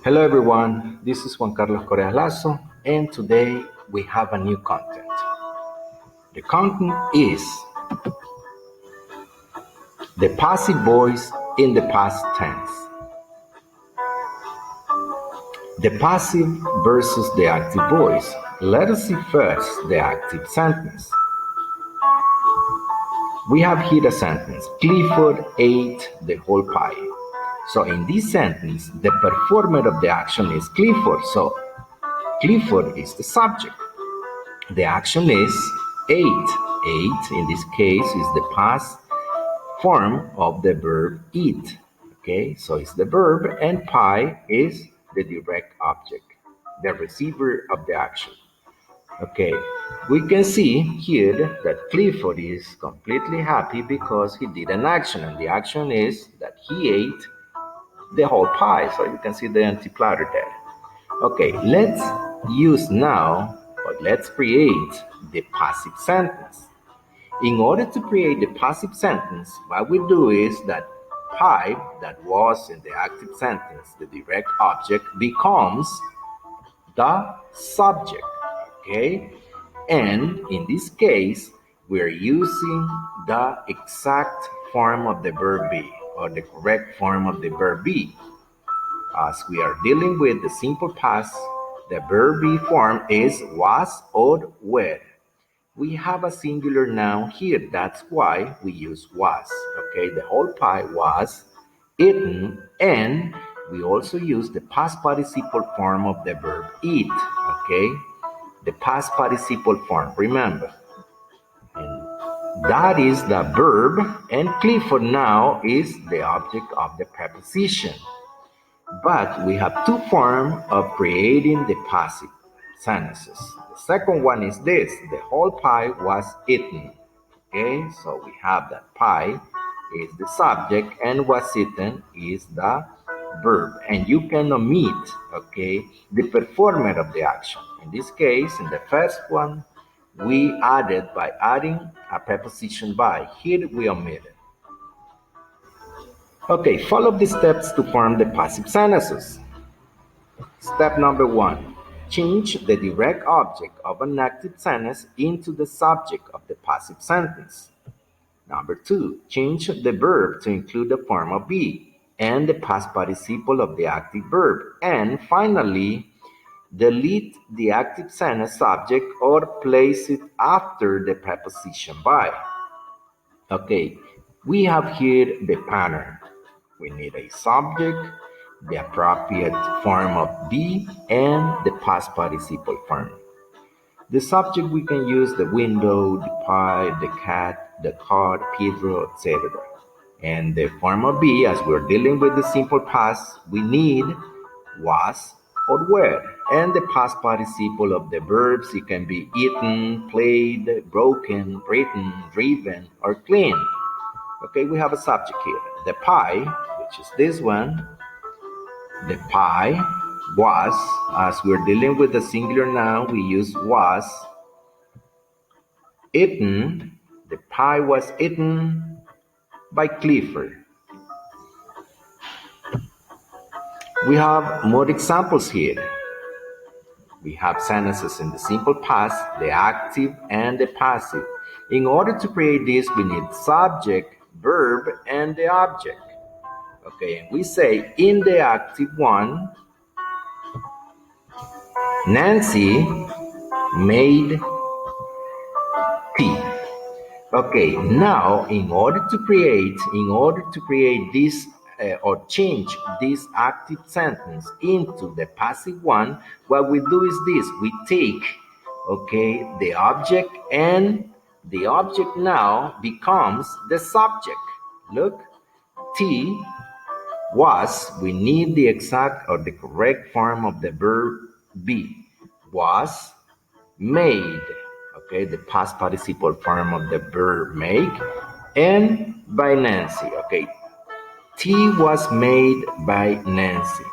Hello everyone, this is Juan Carlos Correa Lazo, and today we have a new content. The content is the passive voice in the past tense. The passive versus the active voice. Let us see first the active sentence. We have here a sentence, Clifford ate the whole pie. So in this sentence, the performer of the action is Clifford, so Clifford is the subject. The action is ate. Ate, in this case, is the past form of the verb eat. Okay, so it's the verb, and pie is the direct object, the receiver of the action. Okay, we can see here that Clifford is completely happy because he did an action, and the action is that he ate the whole pie. So you can see the empty platter there. Okay, let's use now, or let's create the passive sentence. In order to create the passive sentence, what we do is that pie that was in the active sentence, the direct object, becomes the subject. Okay? And in this case, we're using the exact form of the verb be, or the correct form of the verb be. As we are dealing with the simple past, the verb be form is was or were. We have a singular noun here, that's why we use was. Okay, the whole pie was eaten, and we also use the past participle form of the verb eat. Okay, the past participle form, remember. And that is the verb, and Clifford now is the object of the preposition. But we have two forms of creating the passive sentences. The second one is this: the whole pie was eaten. Okay, so we have that pie is the subject and was eaten is the verb. And you can omit, okay, the performer of the action. In this case, in the first one, we added by adding a preposition by. Here we omitted. Okay, follow the steps to form the passive sentences. Step number 1. Change the direct object of an active sentence into the subject of the passive sentence. Number 2. Change the verb to include the form of be and the past participle of the active verb. And finally, delete the active sentence subject or place it after the preposition by. Okay, we have here the pattern. We need a subject, the appropriate form of be, and the past participle form. The subject, we can use the window, the pie, the cat, the car, Pedro, etc. And the form of be, as we're dealing with the simple past, we need was or were. And the past participle of the verbs, it can be eaten, played, broken, written, driven, or cleaned. Okay, we have a subject here. The pie, which is this one, the pie was, as we're dealing with the singular noun, we use was eaten. The pie was eaten by Clifford. We have more examples here. We have sentences in the simple past, the active, and the passive. In order to create this, we need subject, verb, and the object. Okay, and we say in the active one, Nancy made tea. Okay, now in order to create this or change this active sentence into the passive one, what we do is this: we take, okay, the object, and the object now becomes the subject. Look, tea was, we need the exact or the correct form of the verb be. Was made, okay, the past participle form of the verb make, and by Nancy, okay. Tea was made by Nancy.